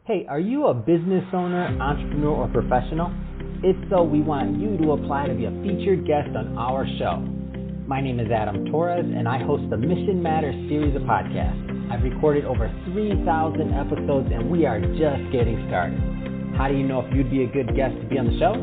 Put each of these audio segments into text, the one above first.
Hey, are you a business owner, entrepreneur, or professional? If so, we want you to apply to be a featured guest on our show. My name is Adam Torres, and I host the Mission Matters series of podcasts. I've recorded over 3,000 episodes, and we are just getting started. How do you know if you'd be a good guest to be on the show?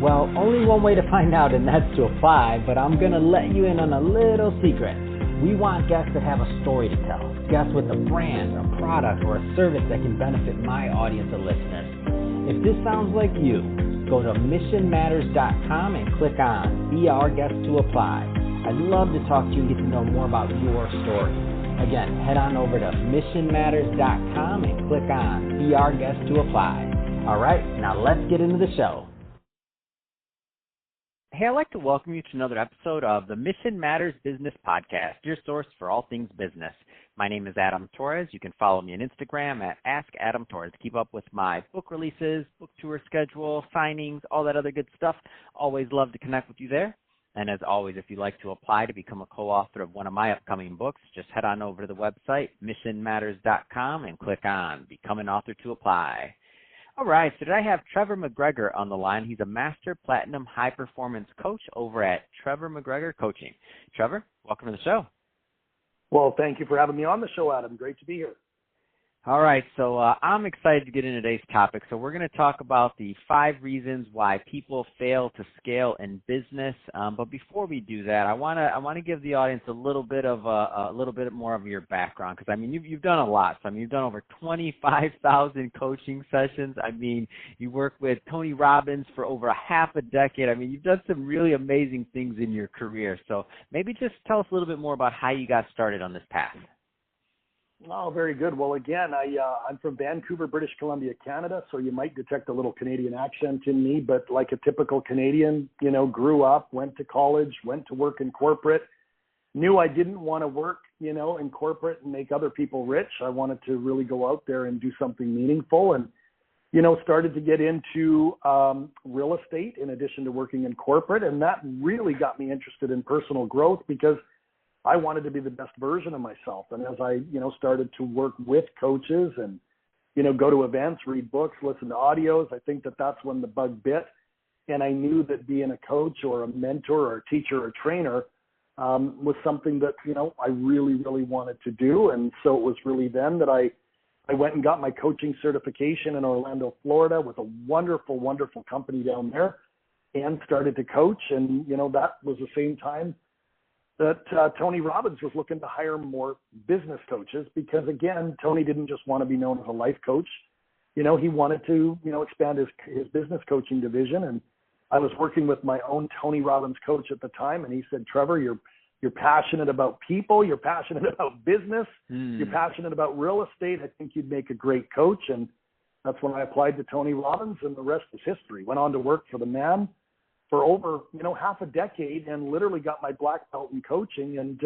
Well, only one way to find out, and that's to apply, but I'm going to let you in on a little secret. We want guests that have a story to tell, guests with a brand, a product, or a service that can benefit my audience of listeners. If this sounds like you, go to missionmatters.com and click on Be Our Guest to apply. I'd love to talk to you and get to know more about your story. Again, head on over to missionmatters.com and click on Be Our Guest to apply. All right, now let's get into the show. Hey, I'd like to welcome you to another episode of the Mission Matters Business Podcast, your source for all things business. My name is Adam Torres. You can follow me on Instagram at AskAdamTorres. Keep up with my book releases, book tour schedule, signings, all that other good stuff. Always love to connect with you there. And as always, if you'd like to apply to become a co-author of one of my upcoming books, just head on over to the website, missionmatters.com, and click on Become an Author to apply. All right, so today I have Trevor McGregor on the line. He's a Master Platinum High Performance Coach over at Trevor McGregor Coaching. Trevor, welcome to the show. Well, thank you for having me on the show, Adam. Great to be here. All right, so I'm excited to get into today's topic. So we're going to talk about the 5 reasons why people fail to scale in business. But before we do that, I want to give the audience a little bit more of your background, because I mean you've done a lot. So I mean you've done over 25,000 coaching sessions. I mean you work with Tony Robbins for over a half a decade. I mean you've done some really amazing things in your career. So maybe just tell us a little bit more about how you got started on this path. Oh, very good. Well, again, I'm from Vancouver, British Columbia, Canada, so you might detect a little Canadian accent in me, but like a typical Canadian, grew up, went to college, went to work in corporate, knew I didn't want to work, in corporate and make other people rich. I wanted to really go out there and do something meaningful and, started to get into real estate in addition to working in corporate, and that really got me interested in personal growth because I wanted to be the best version of myself. And as I, started to work with coaches and, go to events, read books, listen to audios, I think that that's when the bug bit. And I knew that being a coach or a mentor or a teacher or a trainer was something that, I really, really wanted to do. And so it was really then that I went and got my coaching certification in Orlando, Florida with a wonderful, wonderful company down there and started to coach. And, that was the same time that Tony Robbins was looking to hire more business coaches because, again, Tony didn't just want to be known as a life coach. He wanted to, expand his business coaching division. And I was working with my own Tony Robbins coach at the time, and he said, Trevor, you're passionate about people. You're passionate about business. You're passionate about real estate. I think you'd make a great coach. And that's when I applied to Tony Robbins, and the rest is history. Went on to work for the man for over, half a decade and literally got my black belt in coaching and,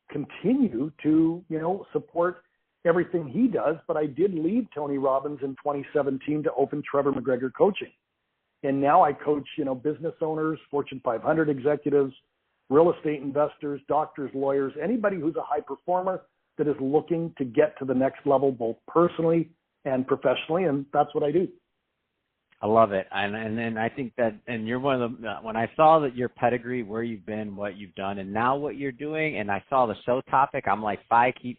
continue to, support everything he does. But I did leave Tony Robbins in 2017 to open Trevor McGregor Coaching. And now I coach, business owners, Fortune 500 executives, real estate investors, doctors, lawyers, anybody who's a high performer that is looking to get to the next level, both personally and professionally. And that's what I do. I love it. And then I think that, and you're one of the, when I saw that your pedigree, where you've been, what you've done, and now what you're doing, and I saw the show topic, I'm like, five key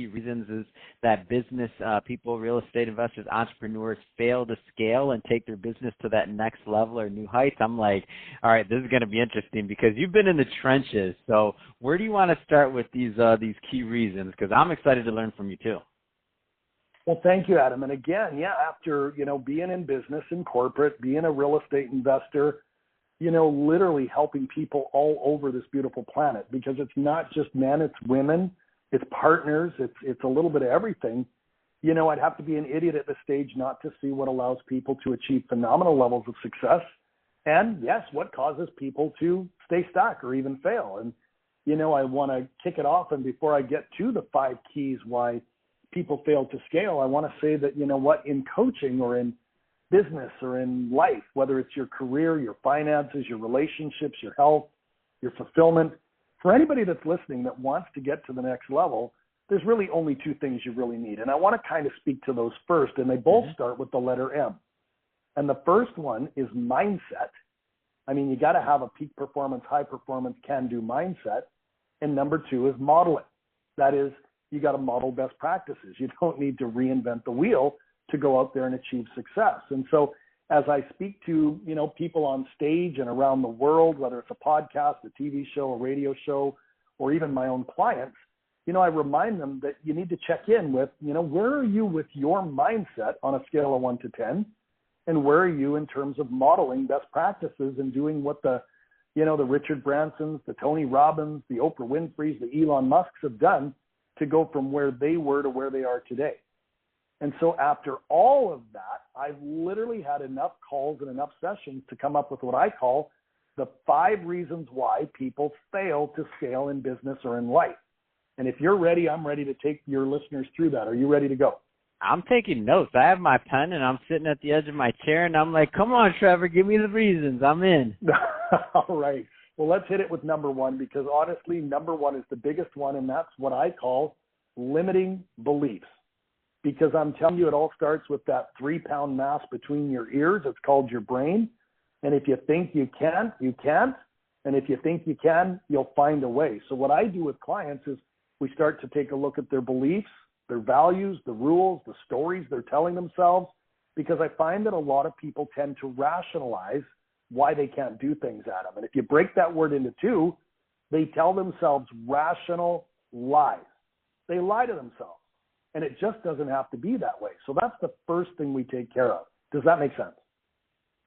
reasons is that business people, real estate investors, entrepreneurs fail to scale and take their business to that next level or new heights. I'm like, all right, this is going to be interesting because you've been in the trenches. So where do you want to start with these key reasons? Because I'm excited to learn from you too. Well, thank you, Adam. And again, after, being in business, in corporate, being a real estate investor, literally helping people all over this beautiful planet, because it's not just men, it's women, it's partners, it's a little bit of everything. I'd have to be an idiot at this stage not to see what allows people to achieve phenomenal levels of success. And yes, what causes people to stay stuck or even fail. And, I want to kick it off. And before I get to the 5 keys why people fail to scale, I want to say that, in coaching or in business or in life, whether it's your career, your finances, your relationships, your health, your fulfillment, for anybody that's listening that wants to get to the next level, there's really only two things you really need. And I want to kind of speak to those first, and they both start with the letter M. And the first one is mindset. I mean, you got to have a peak performance, high performance, can-do mindset. And number two is modeling. That is, you got to model best practices. You don't need to reinvent the wheel to go out there and achieve success. And so as I speak to, people on stage and around the world, whether it's a podcast, a TV show, a radio show, or even my own clients, I remind them that you need to check in with, where are you with your mindset on a scale of 1 to 10? And where are you in terms of modeling best practices and doing what the Richard Bransons, the Tony Robbins, the Oprah Winfreys, the Elon Musks have done to go from where they were to where they are today. And so after all of that, I've literally had enough calls and enough sessions to come up with what I call the 5 reasons why people fail to scale in business or in life. And if you're ready, I'm ready to take your listeners through that. Are you ready to go? I'm taking notes. I have my pen and I'm sitting at the edge of my chair and I'm like, come on, Trevor, give me the reasons. I'm in. All right. Well, let's hit it with number 1, because honestly, number 1 is the biggest one, and that's what I call limiting beliefs. Because I'm telling you, it all starts with that 3-pound mass between your ears. It's called your brain. And if you think you can't, you can't. And if you think you can, you'll find a way. So what I do with clients is we start to take a look at their beliefs, their values, the rules, the stories they're telling themselves, because I find that a lot of people tend to rationalize why they can't do things, Adam. And if you break that word into 2, they tell themselves rational lies. They lie to themselves. And it just doesn't have to be that way. So that's the first thing we take care of. Does that make sense?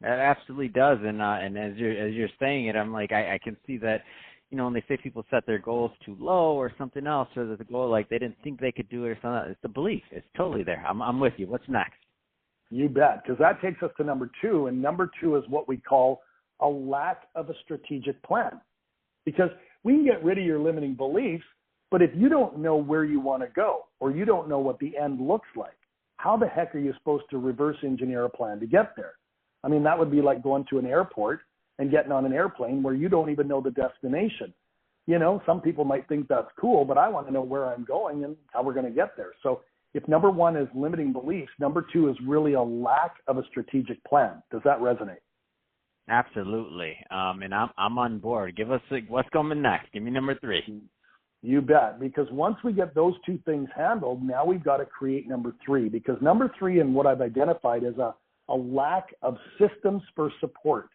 That absolutely does. And as you're saying it, I'm like, I can see that, when they say people set their goals too low or something else, or that the goal, like they didn't think they could do it or something, it's the belief. It's totally there. I'm with you. What's next? You bet, because that takes us to number 2. And number 2 is what we call a lack of a strategic plan. Because we can get rid of your limiting beliefs, but if you don't know where you want to go, or you don't know what the end looks like, how the heck are you supposed to reverse engineer a plan to get there? I mean, that would be like going to an airport and getting on an airplane where you don't even know the destination. Some people might think that's cool, but I want to know where I'm going and how we're going to get there. So if number 1 is limiting beliefs, number 2 is really a lack of a strategic plan. Does that resonate? Absolutely. And I'm on board. Give us what's coming next. Give me number 3. You bet. Because once we get those 2 things handled, now we've got to create number 3. Because number 3, and what I've identified, is a lack of systems for support.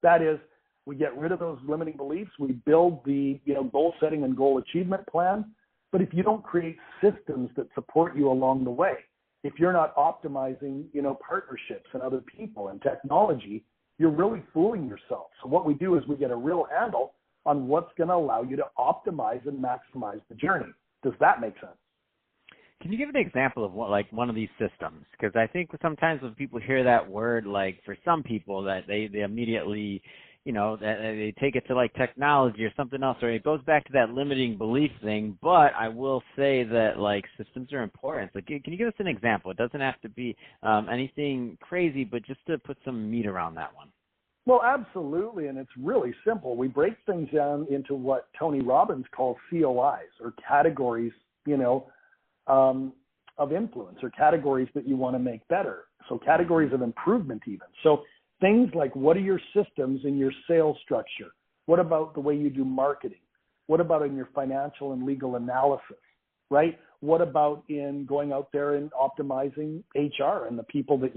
That is, we get rid of those limiting beliefs. We build the goal setting and goal achievement plan. But if you don't create systems that support you along the way, if you're not optimizing, partnerships and other people and technology, you're really fooling yourself. So what we do is we get a real handle on what's going to allow you to optimize and maximize the journey. Does that make sense? Can you give an example of one of these systems? Because I think sometimes when people hear that word, like for some people, that they immediately, that they take it to like technology or something else, or it goes back to that limiting belief thing. But I will say that like systems are important. So can you give us an example? It doesn't have to be anything crazy, but just to put some meat around that one. Well, absolutely, and it's really simple. We break things down into what Tony Robbins calls COIs, or categories, of influence, or categories that you want to make better. So categories of improvement even. So things like, what are your systems in your sales structure? What about the way you do marketing? What about in your financial and legal analysis, right? What about in going out there and optimizing HR and the people that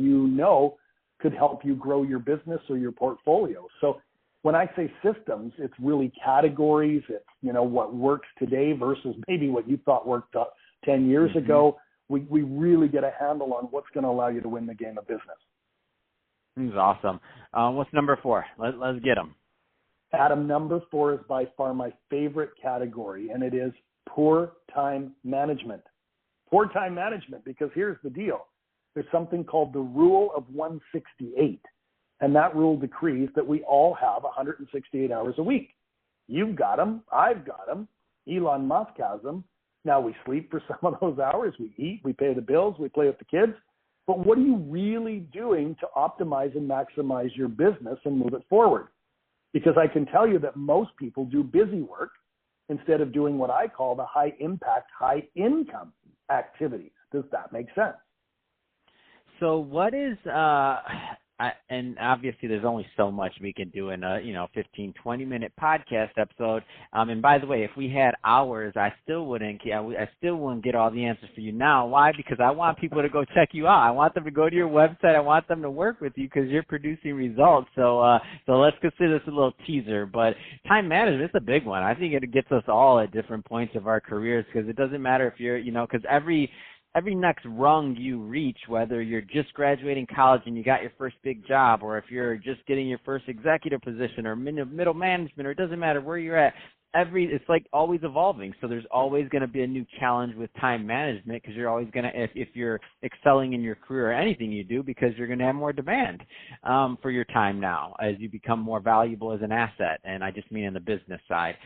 could help you grow your business or your portfolio? So when I say systems, it's really categories. It's, what works today versus maybe what you thought worked 10 years ago. We really get a handle on what's going to allow you to win the game of business. This is awesome. What's number 4? Let's get them. Adam, number 4 is by far my favorite category, and it is poor time management. Poor time management, because here's the deal. There's something called the rule of 168, and that rule decrees that we all have 168 hours a week. You've got them. I've got them. Elon Musk has them. Now, we sleep for some of those hours. We eat. We pay the bills. We play with the kids. But what are you really doing to optimize and maximize your business and move it forward? Because I can tell you that most people do busy work, instead of doing what I call the high impact, high income activities. Does that make sense? So what is, and obviously there's only so much we can do in a, 15, 20-minute podcast episode. And by the way, if we had hours, I still wouldn't get all the answers for you now. Why? Because I want people to go check you out. I want them to go to your website. I want them to work with you because you're producing results. So let's consider this a little teaser. But time management is a big one. I think it gets us all at different points of our careers, because it doesn't matter if you're, because every next rung you reach, whether you're just graduating college and you got your first big job, or if you're just getting your first executive position or middle management, or it doesn't matter where you're at, it's like always evolving. So there's always going to be a new challenge with time management, because you're always going to, if you're excelling in your career or anything you do, because you're going to have more demand for your time now as you become more valuable as an asset. And I just mean in the business side.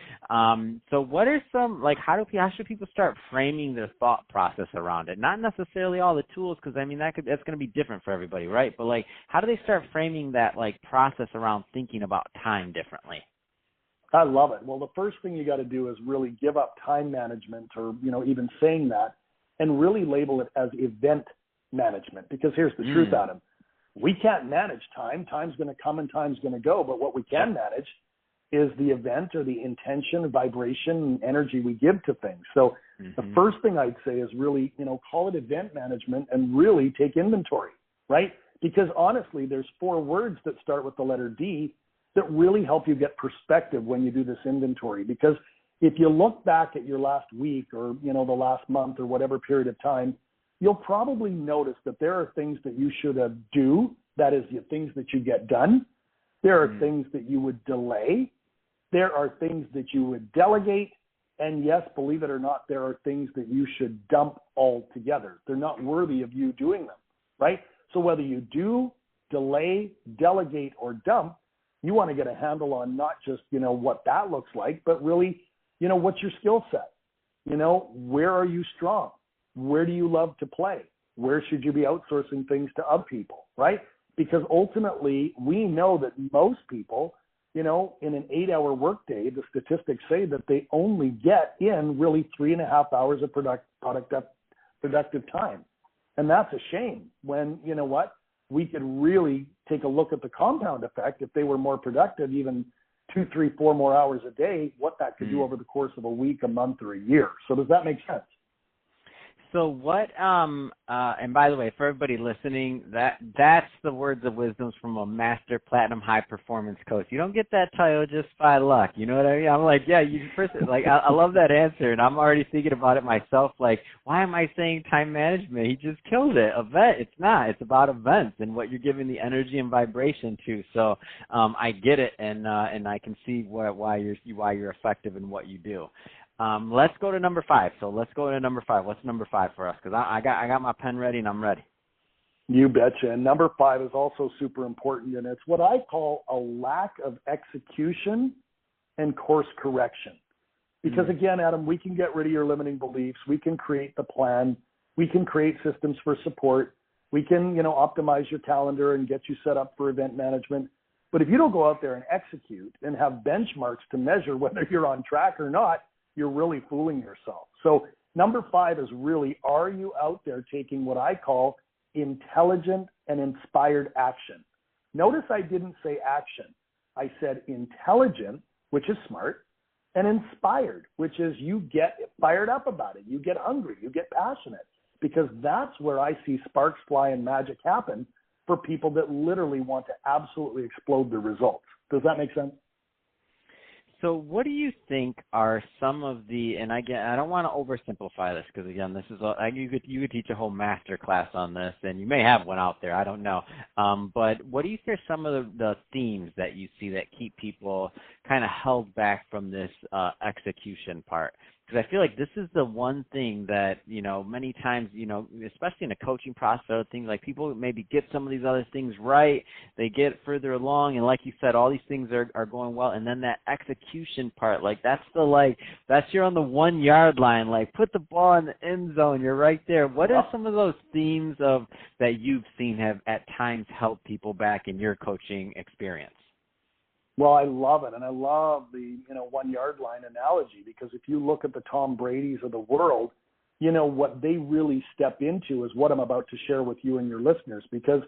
So what are some, how should people start framing their thought process around it? Not necessarily all the tools, because I mean, that's going to be different for everybody, right? But how do they start framing that process around thinking about time differently? I love it. Well, the first thing you got to do is really give up time management, or, even saying that, and really label it as event management. Because here's the truth, Adam. We can't manage time. Time's going to come and time's going to go. But what we can manage is the event, or the intention, vibration, and energy we give to things. So the first thing I'd say is really, call it event management and really take inventory, right? Because honestly, there's 4 words that start with the letter D that really help you get perspective when you do this inventory. Because if you look back at your last week, or, the last month, or whatever period of time, you'll probably notice that there are things that you should have do. That is, the things that you get done. There are things that you would delay. There are things that you would delegate. And yes, believe it or not, there are things that you should dump altogether. They're not worthy of you doing them, right? So whether you do, delay, delegate, or dump, you want to get a handle on not just, what that looks like, but really, what's your skill set? Where are you strong? Where do you love to play? Where should you be outsourcing things to other people, right? Because ultimately, we know that most people, in an 8-hour workday, the statistics say that they only get in really 3.5 hours of productive time. And that's a shame, when, we could really take a look at the compound effect. If they were more productive, even 2, 3, 4 more hours a day, what that could do over the course of a week, a month, or a year. So does that make sense? So what, and by the way, for everybody listening, that's the words of wisdom from a master platinum high performance coach. You don't get that title just by luck. You know what I mean? I'm like, yeah, I love that answer. And I'm already thinking about it myself. Why am I saying time management? He just killed it. Event. It's not. It's about events and what you're giving the energy and vibration to. So I get it. And I can see why you're effective in what you do. Let's go to number 5. So let's go to number 5. What's number 5 for us? Because I got my pen ready and I'm ready. You betcha. And number 5 is also super important, and it's what I call a lack of execution and course correction. Because again, Adam, we can get rid of your limiting beliefs. We can create the plan. We can create systems for support. We can, optimize your calendar and get you set up for event management. But if you don't go out there and execute and have benchmarks to measure whether you're on track or not, you're really fooling yourself. So number 5 is really, are you out there taking what I call intelligent and inspired action? Notice I didn't say action. I said intelligent, which is smart, and inspired, which is you get fired up about it. You get hungry. You get passionate, because that's where I see sparks fly and magic happen for people that literally want to absolutely explode their results. Does that make sense? So what do you think are some of the, and again, I don't want to oversimplify this, because again, this is you could teach a whole master class on this, and you may have one out there, I don't know. But what do you think are some of the themes that you see that keep people kind of held back from this execution part? Because I feel like this is the one thing that, many times, especially in a coaching process, things like people maybe get some of these other things right, they get further along, and like you said, all these things are going well, and then that execution part, that's you're on the 1-yard line, put the ball in the end zone, you're right there. What are some of those themes that you've seen have at times held people back in your coaching experience? Well, I love it. And I love the, 1 yard line analogy, because if you look at the Tom Brady's of the world, what they really step into is what I'm about to share with you and your listeners, because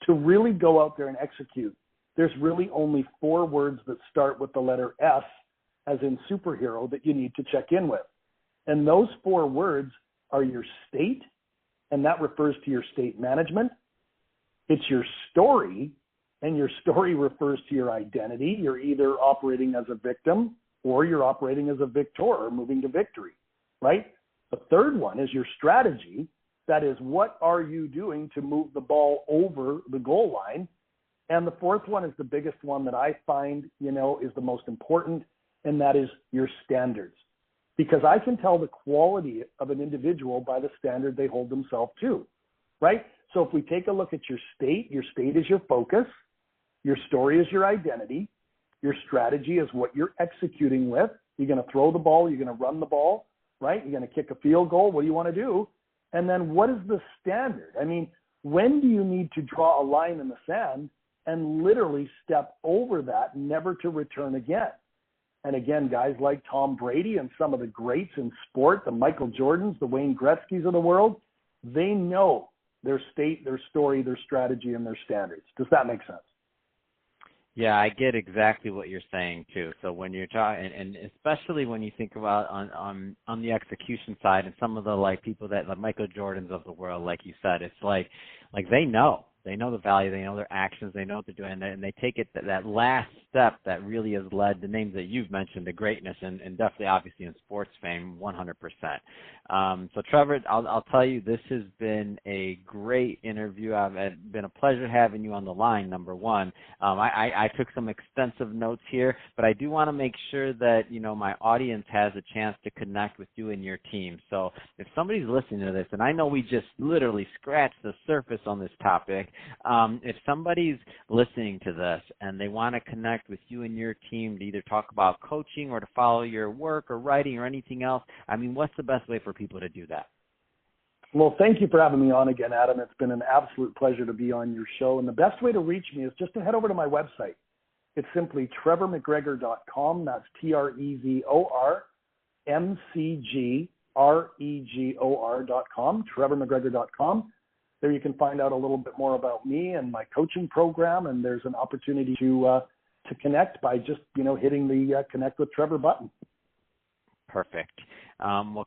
to really go out there and execute, there's really only 4 words that start with the letter S, as in superhero, that you need to check in with. And those 4 words are your state, and that refers to your state management. It's your story, and your story refers to your identity. You're either operating as a victim or you're operating as a victor, or moving to victory, right? The third one is your strategy. That is, what are you doing to move the ball over the goal line? And the fourth one is the biggest one that I find, is the most important, and that is your standards. Because I can tell the quality of an individual by the standard they hold themselves to, right? So if we take a look at your state is your focus, your story is your identity, your strategy is what you're executing with. You're going to throw the ball, you're going to run the ball, right? You're going to kick a field goal. What do you want to do? And then what is the standard? I mean, when do you need to draw a line in the sand and literally step over that, never to return again? And again, guys like Tom Brady and some of the greats in sport, the Michael Jordans, the Wayne Gretzky's of the world, they know their state, their story, their strategy, and their standards. Does that make sense? Yeah, I get exactly what you're saying too. So when you're talking, and especially when you think about on the execution side, and some of the people that the Michael Jordans of the world, like you said, it's like they know the value, they know their actions, they know what they're doing, and they take it that last step that really has led the names that you've mentioned to greatness, and definitely obviously in sports fame, 100%. So Trevor, I'll tell you, this has been a great interview. It's been a pleasure having you on the line, number one. I took some extensive notes here, but I do want to make sure that, my audience has a chance to connect with you and your team. So if somebody's listening to this, and I know we just literally scratched the surface on this topic, if somebody's listening to this and they want to connect with you and your team to either talk about coaching or to follow your work or writing or anything else, I mean, what's the best way for people to do that? Well, thank you for having me on again, Adam. It's been an absolute pleasure to be on your show. And the best way to reach me is just to head over to my website. It's simply trevormcgregor.com. That's TrevorMcGregor.com, trevormcgregor.com. There you can find out a little bit more about me and my coaching program, and there's an opportunity to connect by just, hitting the Connect with Trevor button. Perfect. Well,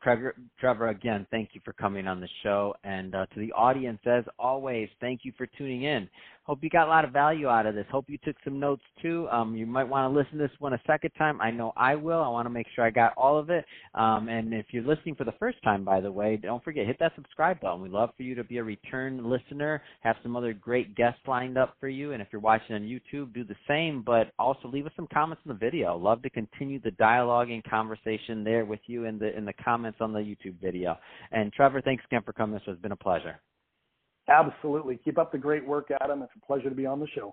Trevor, again, thank you for coming on the show. And to the audience, as always, thank you for tuning in. Hope you got a lot of value out of this. Hope you took some notes, too. You might want to listen to this one a second time. I know I will. I want to make sure I got all of it. And if you're listening for the first time, by the way, don't forget, hit that subscribe button. We'd love for you to be a return listener, have some other great guests lined up for you. And if you're watching on YouTube, do the same, but also leave us some comments in the video. Love to continue the dialogue and conversation there with you in the comments on the YouTube video. And Trevor, thanks again for coming. This has been a pleasure. Absolutely. Keep up the great work, Adam. It's a pleasure to be on the show.